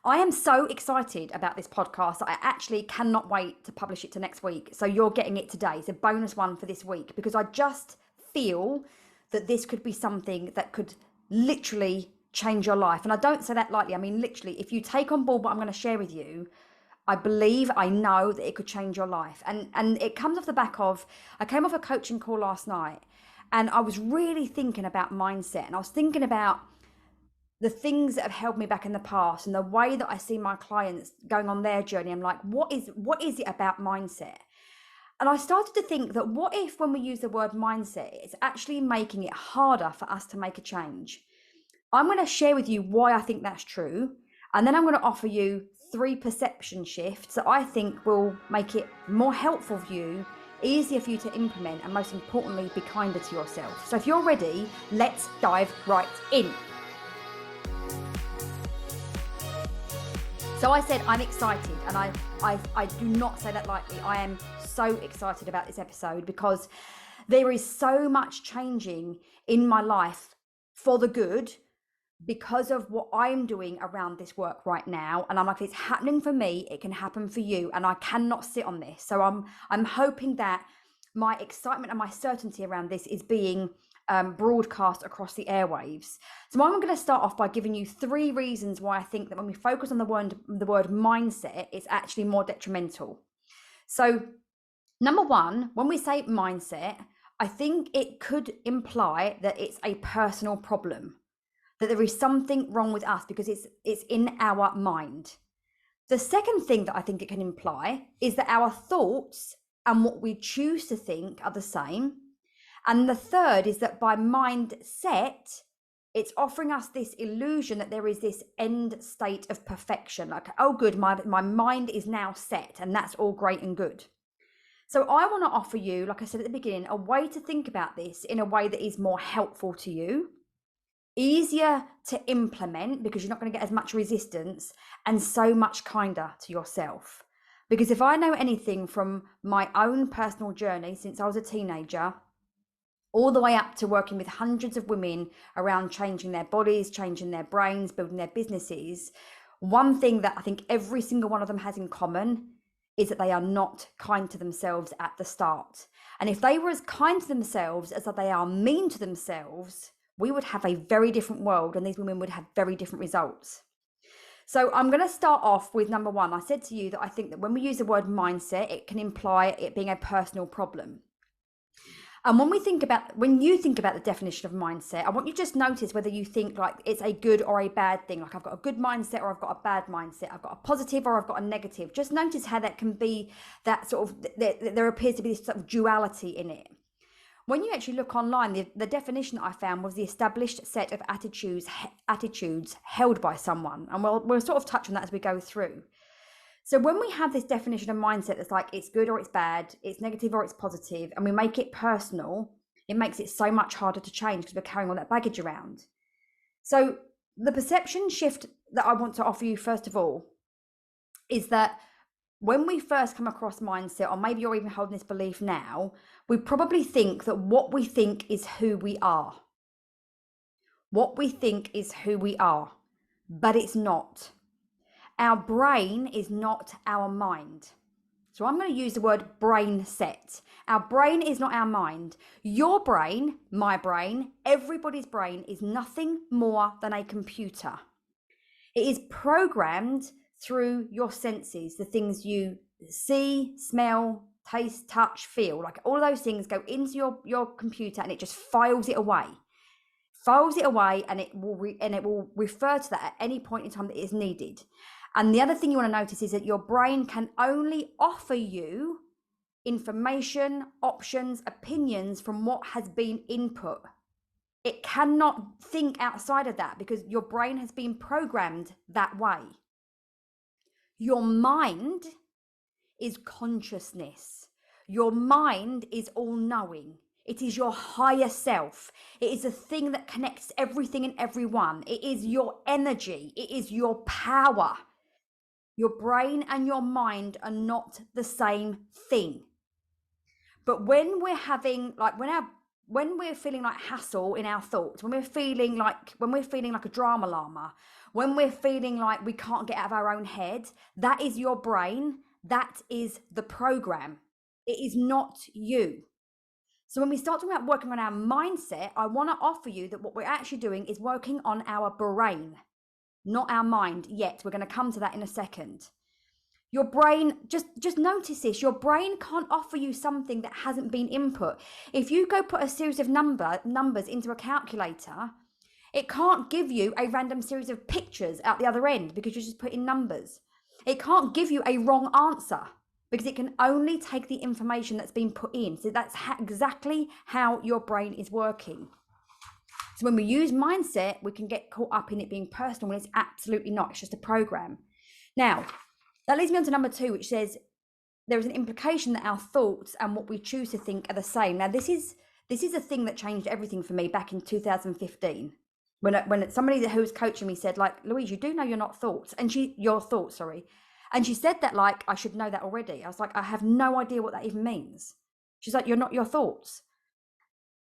I am so excited about this podcast that I actually cannot wait to publish it to next week. So you're getting it today. It's a bonus one for this week because I just feel that this could be something that could literally change your life. And I don't say that lightly. I mean, literally, if you take on board what I'm going to share with you, I know that it could change your life. And it comes off the back of, I came off a coaching call last night and I was really thinking about mindset, and I was thinking about the things that have held me back in the past and the way that I see my clients going on their journey. I'm like, what is it about mindset? And I started to think that what if when we use the word mindset, it's actually making it harder for us to make a change? I'm going to share with you why I think that's true. And then I'm going to offer you 3 perception shifts that I think will make it more helpful for you, easier for you to implement, and most importantly, be kinder to yourself. So if you're ready, let's dive right in. So I said I'm excited, and I do not say that lightly. I am so excited about this episode because there is so much changing in my life for the good because of what I'm doing around this work right now. And I'm like, if it's happening for me, it can happen for you, and I cannot sit on this. So I'm hoping that my excitement and my certainty around this is being broadcast across the airwaves. So I'm going to start off by giving you 3 reasons why I think that when we focus on the word mindset, it's actually more detrimental. So number 1, when we say mindset, I think it could imply that it's a personal problem, that there is something wrong with us because it's in our mind. The second thing that I think it can imply is that our thoughts and what we choose to think are the same. And the third is that by mindset, it's offering us this illusion that there is this end state of perfection. Like, oh, good, my mind is now set, and that's all great and good. So I want to offer you, like I said at the beginning, a way to think about this in a way that is more helpful to you, easier to implement because you're not going to get as much resistance, and so much kinder to yourself. Because if I know anything from my own personal journey since I was a teenager, all the way up to working with hundreds of women around changing their bodies, changing their brains, building their businesses, one thing that I think every single one of them has in common is that they are not kind to themselves at the start. And if they were as kind to themselves as that they are mean to themselves, we would have a very different world, and these women would have very different results. So I'm going to start off with number 1. I said to you that I think that when we use the word mindset, it can imply it being a personal problem. And when you think about the definition of mindset, I want you to just notice whether you think like it's a good or a bad thing. Like, I've got a good mindset or I've got a bad mindset. I've got a positive or I've got a negative. Just notice how that can be that sort of, there appears to be this sort of duality in it. When you actually look online, the definition that I found was the established set of attitudes held by someone. And we'll sort of touch on that as we go through. So when we have this definition of mindset that's like it's good or it's bad, it's negative or it's positive, and we make it personal, it makes it so much harder to change because we're carrying all that baggage around. So the perception shift that I want to offer you first of all is that when we first come across mindset, or maybe you're even holding this belief now, we probably think that what we think is who we are. What we think is who we are, but it's not. Our brain is not our mind. So I'm going to use the word brain set. Our brain is not our mind. Your brain, my brain, everybody's brain is nothing more than a computer. It is programmed through your senses, the things you see, smell, taste, touch, feel. Like all of those things go into your computer, and it just files it away. And it will refer to that at any point in time that it is needed. And the other thing you want to notice is that your brain can only offer you information, options, opinions from what has been input. It cannot think outside of that because your brain has been programmed that way. Your mind is consciousness. Your mind is all-knowing. It is your higher self. It is a thing that connects everything and everyone. It is your energy. It is your power. Your brain and your mind are not the same thing. But when we're having, like when our when we're feeling like hassle in our thoughts, when we're feeling like a drama llama, when we're feeling like we can't get out of our own head, that is your brain. That is the program. It is not you. So when we start talking about working on our mindset, I want to offer you that what we're actually doing is working on our brain, not our mind yet. We're going to come to that in a second. Your brain, just notice this, your brain can't offer you something that hasn't been input. If you go put a series of numbers into a calculator, it can't give you a random series of pictures out the other end because you're just putting numbers. It can't give you a wrong answer because it can only take the information that's been put in. So that's exactly how your brain is working. So when we use mindset, we can get caught up in it being personal when it's absolutely not. It's just a program. Now, that leads me on to number 2, which says there is an implication that our thoughts and what we choose to think are the same. Now, this is a thing that changed everything for me back in 2015. When somebody who was coaching me said, like, Louise, you do know you're not thoughts. And your thoughts, sorry. And she said that like, I should know that already. I was like, I have no idea what that even means. She's like, you're not your thoughts.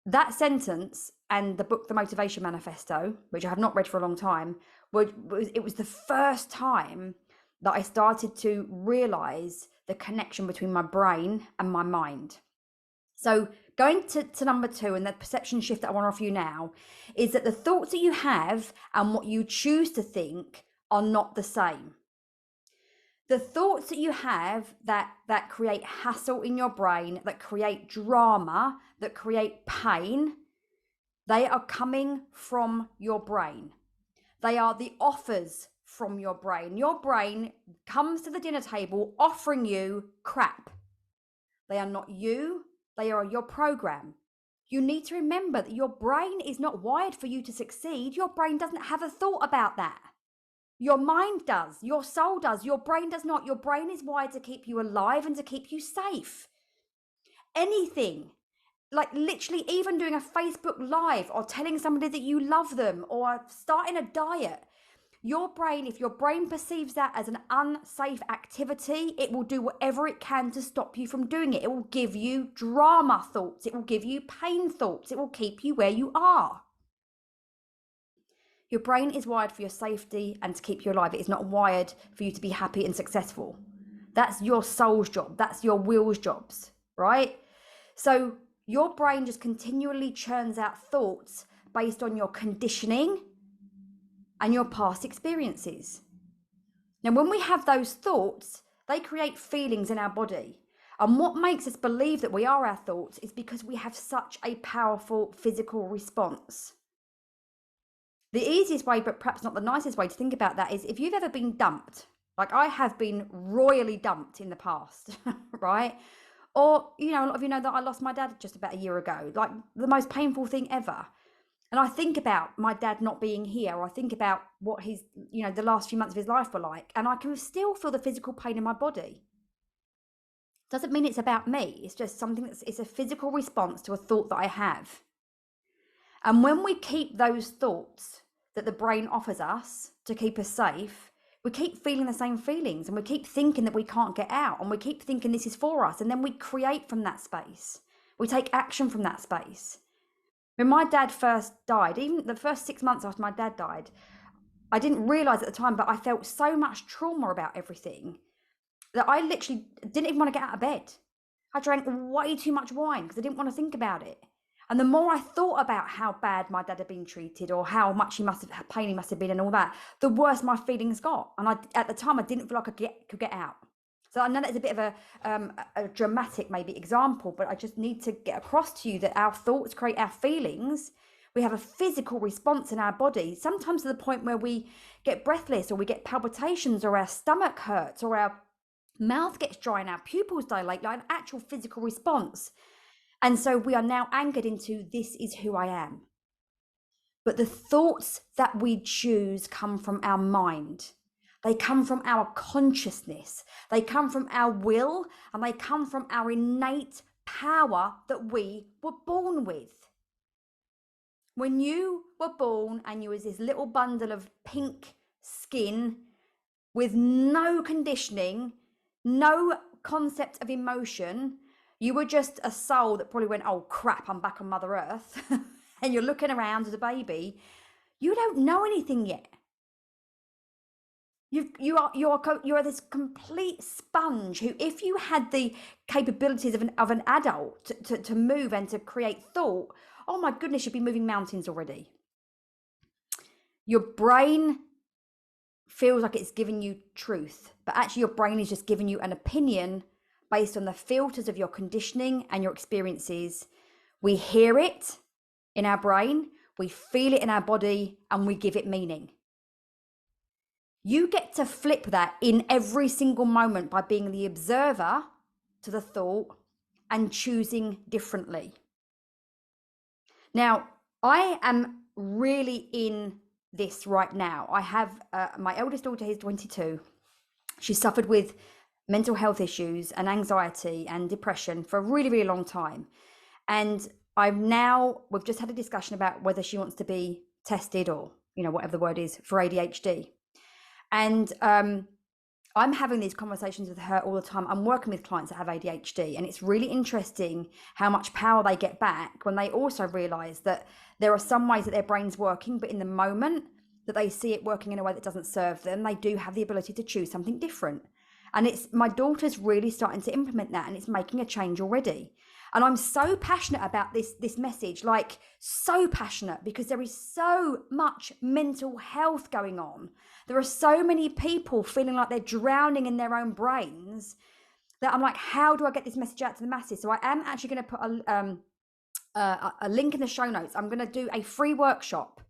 That sentence and the book, The Motivation Manifesto, which I have not read for a long time, it was the first time that I started to realize the connection between my brain and my mind. So going to number 2, and the perception shift that I want to offer you now is that the thoughts that you have and what you choose to think are not the same. The thoughts that you have that create hassle in your brain, that create drama, that create pain, they are coming from your brain. They are the offers from your brain. Your brain comes to the dinner table offering you crap. They are not you, they are your program. You need to remember that your brain is not wired for you to succeed. Your brain doesn't have a thought about that. Your mind does, your soul does, your brain does not. Your brain is wired to keep you alive and to keep you safe. Anything, like literally even doing a Facebook Live or telling somebody that you love them or starting a diet, your brain, if your brain perceives that as an unsafe activity, it will do whatever it can to stop you from doing it. It will give you drama thoughts. It will give you pain thoughts. It will keep you where you are. Your brain is wired for your safety and to keep you alive. It is not wired for you to be happy and successful. That's your soul's job. That's your will's jobs, right? So your brain just continually churns out thoughts based on your conditioning and your past experiences. Now, when we have those thoughts, they create feelings in our body. And what makes us believe that we are our thoughts is because we have such a powerful physical response. The easiest way, but perhaps not the nicest way to think about that is if you've ever been dumped, like I have been royally dumped in the past, right? Or, a lot of you know that I lost my dad just about a year ago, like the most painful thing ever. And I think about my dad not being here, or I think about what his, the last few months of his life were like, and I can still feel the physical pain in my body. Doesn't mean it's about me. It's just something it's a physical response to a thought that I have. And when we keep those thoughts that the brain offers us to keep us safe, we keep feeling the same feelings, and we keep thinking that we can't get out, and we keep thinking this is for us. And then we create from that space. We take action from that space. When my dad first died, even the first 6 months after my dad died, I didn't realize at the time, but I felt so much trauma about everything that I literally didn't even want to get out of bed. I drank way too much wine because I didn't want to think about it. And the more I thought about how bad my dad had been treated or how much pain he must have been and all that, the worse my feelings got. And at the time, I didn't feel like I could get out. So I know that's a bit of a dramatic maybe example, but I just need to get across to you that our thoughts create our feelings. We have a physical response in our body, sometimes to the point where we get breathless or we get palpitations or our stomach hurts or our mouth gets dry and our pupils dilate, like an actual physical response. And so we are now anchored into this is who I am. But the thoughts that we choose come from our mind. They come from our consciousness. They come from our will, and they come from our innate power that we were born with. When you were born and you was this little bundle of pink skin with no conditioning, no concept of emotion, You were just a soul that probably went, oh crap, I'm back on Mother Earth. And you're looking around as a baby. You don't know anything yet. You are this complete sponge who, if you had the capabilities of an adult to move and to create thought, oh my goodness, you'd be moving mountains already. Your brain feels like it's giving you truth, but actually your brain is just giving you an opinion based on the filters of your conditioning and your experiences. We hear it in our brain, we feel it in our body, and we give it meaning. You get to flip that in every single moment by being the observer to the thought and choosing differently. Now, I am really in this right now. I have my eldest daughter, who's 22. She suffered with mental health issues and anxiety and depression for a really, really long time. And we've just had a discussion about whether she wants to be tested or, whatever the word is, for ADHD. And I'm having these conversations with her all the time. I'm working with clients that have ADHD, and it's really interesting how much power they get back when they also realize that there are some ways that their brain's working, but in the moment that they see it working in a way that doesn't serve them, they do have the ability to choose something different. And my daughter's really starting to implement that, and it's making a change already. And I'm so passionate about this message, like so passionate, because there is so much mental health going on. There are so many people feeling like they're drowning in their own brains that I'm like, how do I get this message out to the masses? So I am actually going to put a link in the show notes. I'm going to do a free workshop.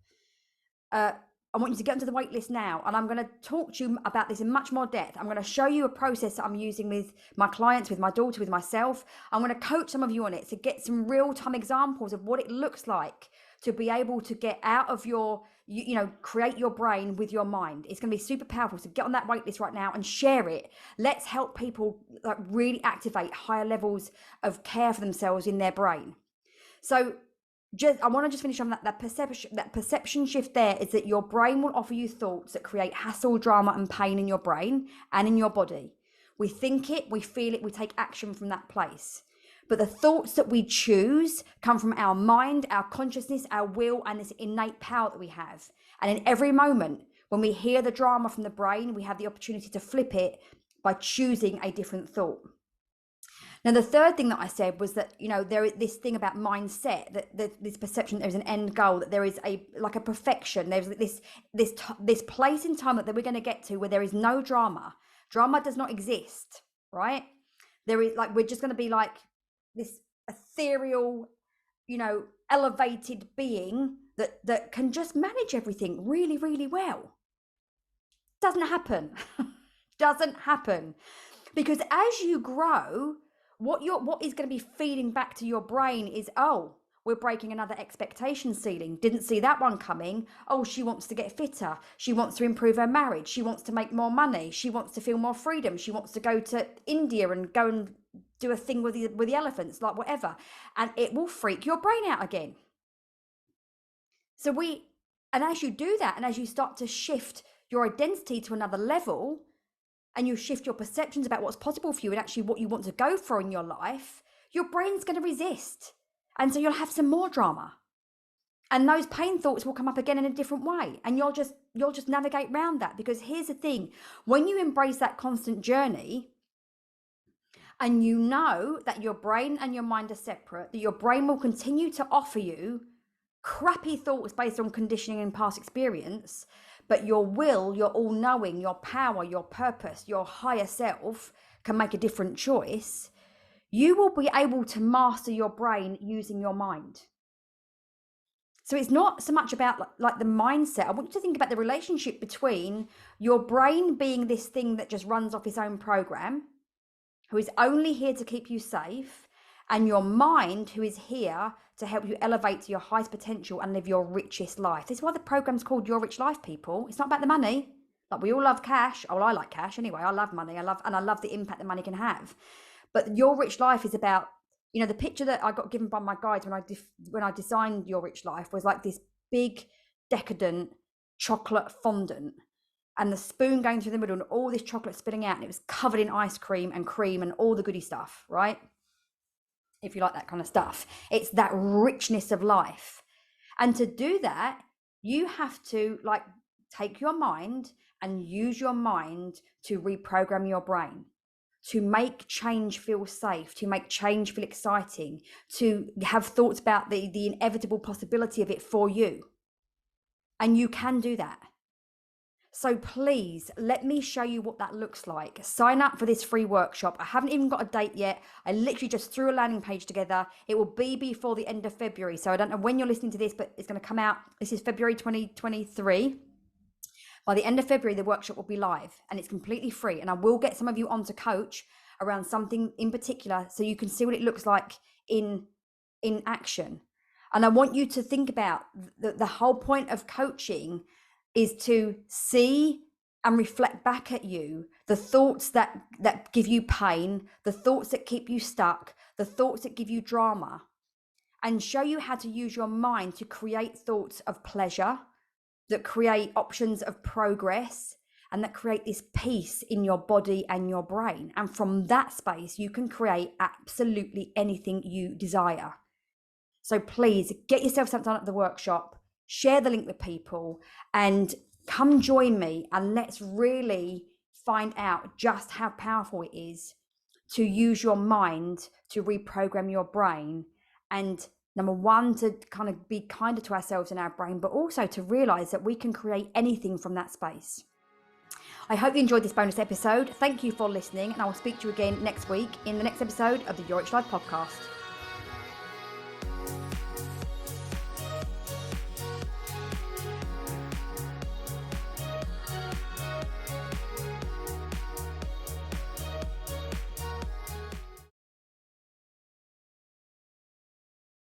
I want you to get onto the wait list now, and I'm going to talk to you about this in much more depth. I'm going to show you a process that I'm using with my clients, with my daughter, with myself. I'm going to coach some of you on it to get some real-time examples of what it looks like to be able to get out of create your brain with your mind. It's going to be super powerful. So get on that wait list right now and share it. Let's help people really activate higher levels of care for themselves in their brain. So I want to just finish on that perception shift. There is that your brain will offer you thoughts that create hassle, drama, and pain in your brain and in your body. We think it, we feel it, we take action from that place. But the thoughts that we choose come from our mind, our consciousness, our will, and this innate power that we have. And in every moment, when we hear the drama from the brain, we have the opportunity to flip it by choosing a different thought. Now, the third thing that I said was that, there is this thing about mindset, that this perception, there's an end goal, that there is a perfection. There's this place in time that we're going to get to where there is no drama. Drama does not exist, right? There is we're just going to be like this ethereal, elevated being that can just manage everything really, really well. Doesn't happen. Doesn't happen. Because as you grow, what is going to be feeding back to your brain is, oh, we're breaking another expectation ceiling. Didn't see that one coming. Oh, she wants to get fitter. She wants to improve her marriage. She wants to make more money. She wants to feel more freedom. She wants to go to India and go and do a thing with the elephants, like whatever. And it will freak your brain out again. And as you do that, and as you start to shift your identity to another level, and you shift your perceptions about what's possible for you and actually what you want to go for in your life, your brain's going to resist. And so you'll have some more drama. And those pain thoughts will come up again in a different way. And you'll just navigate around that. Because here's the thing, when you embrace that constant journey, and you know that your brain and your mind are separate, that your brain will continue to offer you crappy thoughts based on conditioning and past experience, but your will, your all-knowing, your power, your purpose, your higher self can make a different choice, you will be able to master your brain using your mind. So it's not so much about like the mindset. I want you to think about the relationship between your brain being this thing that just runs off its own program, who is only here to keep you safe, and your mind, who is here to help you elevate to your highest potential and live your richest life. This is why the program's called Your Rich Life, people. It's not about the money. Like, we all love cash. Oh, well, I like cash anyway. I love money. I love the impact that money can have. But Your Rich Life is about, the picture that I got given by my guides when I designed Your Rich Life was like this big, decadent chocolate fondant, and the spoon going through the middle and all this chocolate spilling out, and it was covered in ice cream and all the goody stuff, right? if you like that kind of stuff. It's that richness of life. And to do that, you have to like take your mind and use your mind to reprogram your brain, to make change feel safe, to make change feel exciting, to have thoughts about the inevitable possibility of it for you. And you can do that. So please let me show you what that looks like. Sign up for this free workshop. I haven't even got a date yet. I literally just threw a landing page together. It will be before the end of February. So I don't know when you're listening to this, but it's going to come out. This is February 2023. By the end of February, the workshop will be live and it's completely free. And I will get some of you onto coach around something in particular so you can see what it looks like in action. And I want you to think about the whole point of coaching is to see and reflect back at you the thoughts that give you pain, the thoughts that keep you stuck, the thoughts that give you drama, and show you how to use your mind to create thoughts of pleasure, that create options of progress, and that create this peace in your body and your brain. And from that space, you can create absolutely anything you desire. So please get yourself something at the workshop, share the link with people, and come join me, and let's really find out just how powerful it is to use your mind to reprogram your brain. And number one, to kind of be kinder to ourselves and our brain, but also to realize that we can create anything from that space. I hope you enjoyed this bonus episode. Thank you for listening, and I will speak to you again next week in the next episode of the Your Rich Life podcast.